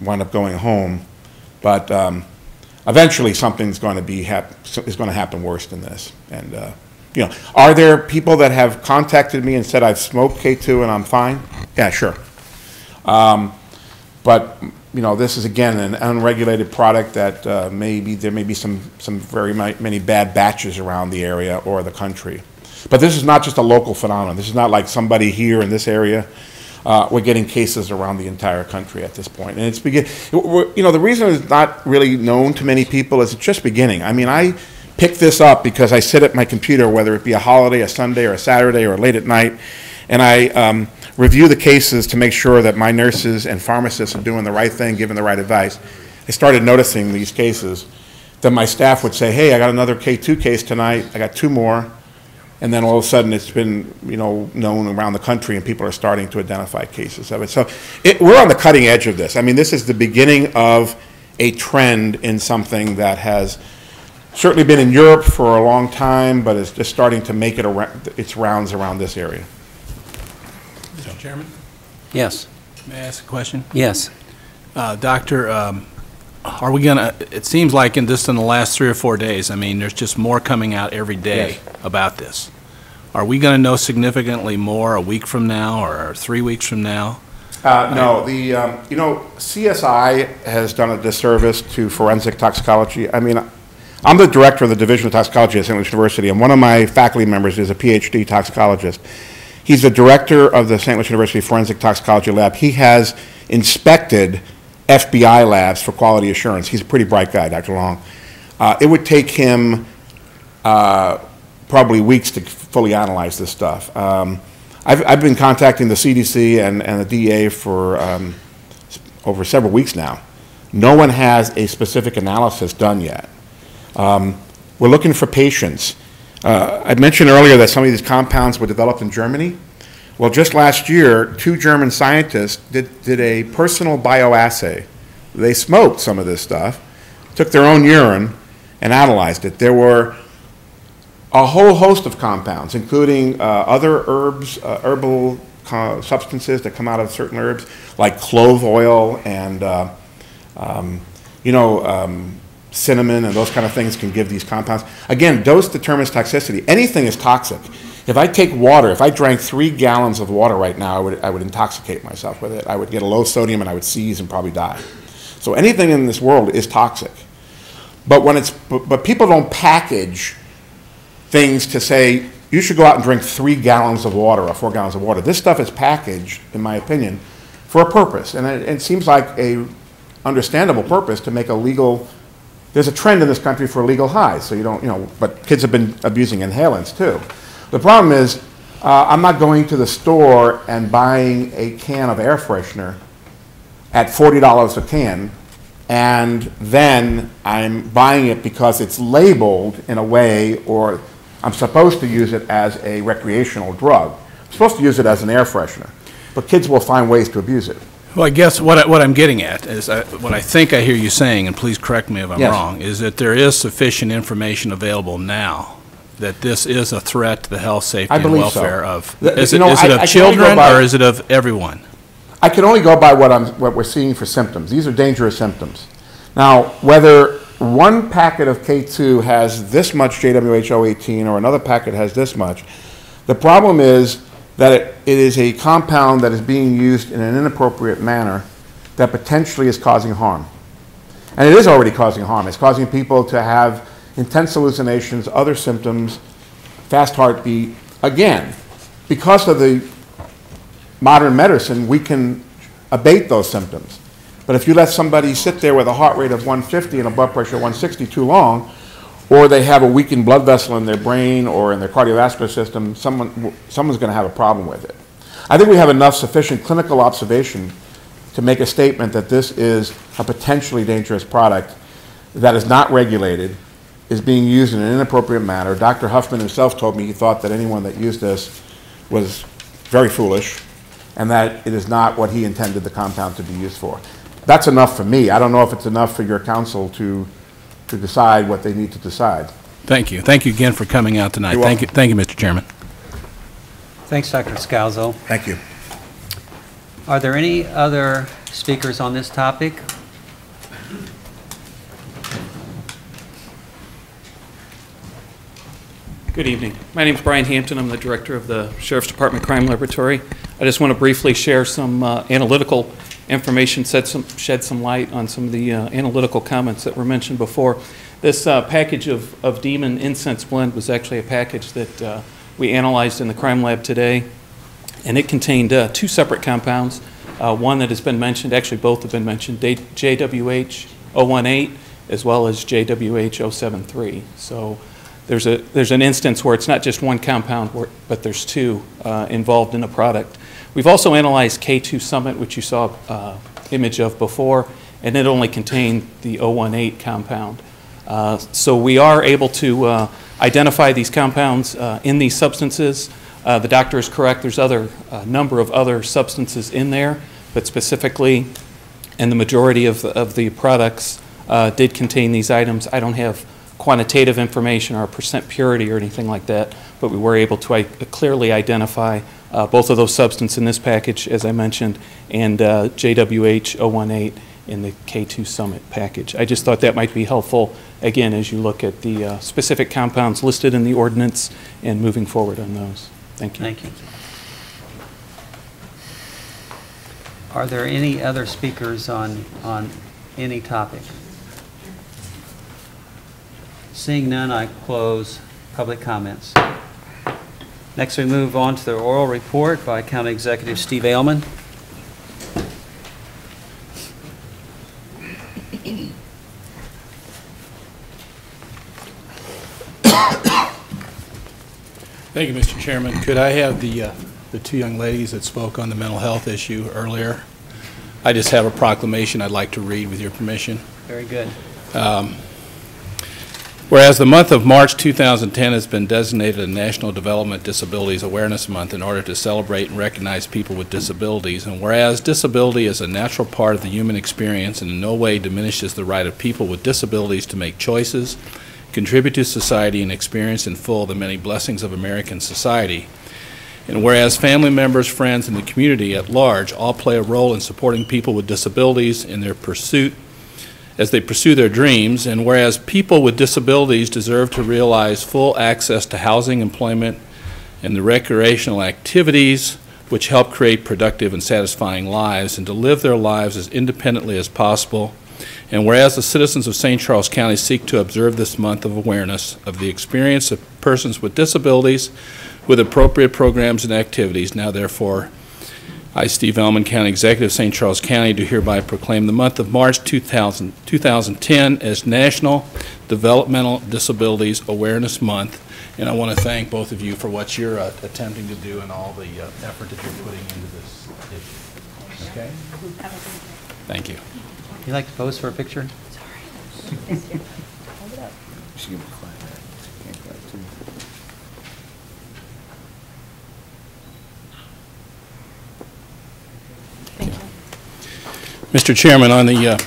wind up going home. But eventually something's going to happen worse than this. And you know, are there people that have contacted me and said I've smoked K2 and I'm fine? Yeah, sure. But you know, this is again an unregulated product that there may be some very many bad batches around the area or the country. But this is not just a local phenomenon. This is not like somebody here in this area. We're getting cases around the entire country at this point. And it's you know, the reason it's not really known to many people is it's just beginning. I mean, I picked this up because I sit at my computer, whether it be a holiday, a Sunday, or a Saturday, or late at night, and I review the cases to make sure that my nurses and pharmacists are doing the right thing, giving the right advice. I started noticing these cases that my staff would say, hey, I got another K2 case tonight, I got 2 more. And then all of a sudden it's been, you know, known around the country and people are starting to identify cases of it. So we're on the cutting edge of this. I mean, this is the beginning of a trend in something that has certainly been in Europe for a long time, but is just starting to make its rounds around this area. Mr. Chairman? Yes. May I ask a question? Yes. Doctor, are we going to, it seems like in the last 3 or 4 days, I mean, there's just more coming out every day Yes. about this. Are we going to know significantly more a week from now or 3 weeks from now? No, you know, CSI has done a disservice to forensic toxicology. I mean, I'm the director of the Division of Toxicology at St. Louis University, and one of my faculty members is a PhD toxicologist. He's the director of the St. Louis University Forensic Toxicology Lab. He has inspected FBI labs for quality assurance. He's a pretty bright guy, Dr. Long. It would take him probably weeks to fully analyze this stuff. I've been contacting the CDC and the DEA for over several weeks now. No one has a specific analysis done yet. We're looking for patients. I mentioned earlier that some of these compounds were developed in Germany. Well, just last year, 2 German scientists did a personal bioassay. They smoked some of this stuff, took their own urine, and analyzed it. There were a whole host of compounds, including other herbs, herbal substances that come out of certain herbs, like clove oil and, you know, cinnamon and those kind of things can give these compounds. Again, dose determines toxicity. Anything is toxic. If I take water, if I drank 3 gallons of water right now, I would intoxicate myself with it. I would get a low sodium and I would seize and probably die. So anything in this world is toxic. But but people don't package things to say, you should go out and drink 3 gallons of water or 4 gallons of water. This stuff is packaged, in my opinion, for a purpose. And it seems like a understandable purpose to make a legal. There's a trend in this country for legal highs, so you don't, you know, but kids have been abusing inhalants too. The problem is, I'm not going to the store and buying a can of air freshener at $40 a can, and then I'm buying it because it's labeled in a way, or I'm supposed to use it as a recreational drug. I'm supposed to use it as an air freshener, but kids will find ways to abuse it. Well, I guess what I'm getting at is what I think I hear you saying, and please correct me if I'm Yes. wrong, is that there is sufficient information available now that this is a threat to the health, safety, I and believe so. welfare of. Is Is it of children or is it of everyone? I can only go by what we're seeing for symptoms. These are dangerous symptoms. Now, whether one packet of K2 has this much JWH-018 or another packet has this much, the problem is that it is a compound that is being used in an inappropriate manner that potentially is causing harm. And it is already causing harm. It's causing people to have intense hallucinations, other symptoms, fast heartbeat. Again, because of the modern medicine, we can abate those symptoms. But if you let somebody sit there with a heart rate of 150 and a blood pressure of 160 too long, or they have a weakened blood vessel in their brain or in their cardiovascular system, someone's going to have a problem with it. I think we have enough sufficient clinical observation to make a statement that this is a potentially dangerous product that is not regulated, is being used in an inappropriate manner. Dr. Huffman himself told me he thought that anyone that used this was very foolish and that it is not what he intended the compound to be used for. That's enough for me. I don't know if it's enough for your council to decide what they need to decide. Thank you. Thank you again for coming out tonight. You're welcome. Thank you, Mr. Chairman. Thanks, Dr. Scalzo. Thank you. Are there any other speakers on this topic? Good evening. My name is Brian Hampton. I'm the director of the Sheriff's Department Crime Laboratory. I just want to briefly share some analytical information, shed some light on some of the analytical comments that were mentioned before. This package of Demon Incense Blend was actually a package that we analyzed in the crime lab today, and it contained two separate compounds. One that has been mentioned, actually both have been mentioned, JWH 018 as well as JWH 073. So there's an instance where it's not just one compound, but there's two involved in a product. We've also analyzed K2 Summit, which you saw image of before, and it only contained the 018 compound. So we are able to identify these compounds in these substances. The doctor is correct. There's a number of other substances in there, but specifically, and the majority of the products did contain these items. I don't have quantitative information or percent purity or anything like that, but we were able to clearly identify both of those substances in this package, as I mentioned, and JWH 018 in the K2 Summit package. I just thought that might be helpful, again, as you look at the specific compounds listed in the ordinance and moving forward on those. Thank you. Thank you. Are there any other speakers on any topic? Seeing none, I close public comments. Next, we move on to the oral report by County Executive Steve Ailman. Thank you, Mr. Chairman. Could I have the two young ladies that spoke on the mental health issue earlier? I just have a proclamation I'd like to read with your permission. Very good. Whereas the month of March 2010 has been designated a National Development Disabilities Awareness Month in order to celebrate and recognize people with disabilities, and whereas disability is a natural part of the human experience and in no way diminishes the right of people with disabilities to make choices, contribute to society, and experience in full the many blessings of American society, and whereas family members, friends, and the community at large all play a role in supporting people with disabilities in their pursuit as they pursue their dreams, and whereas people with disabilities deserve to realize full access to housing, employment, and the recreational activities which help create productive and satisfying lives, and to live their lives as independently as possible, and whereas the citizens of St. Charles County seek to observe this month of awareness of the experience of persons with disabilities with appropriate programs and activities, now therefore I, Steve Ailman, County Executive, St. Charles County, do hereby proclaim the month of March 2010 as National Developmental Disabilities Awareness Month. And I want to thank both of you for what you're attempting to do and all the effort that you're putting into this issue. Okay? Thank you. You like to pose for a picture? Mr. Chairman, on the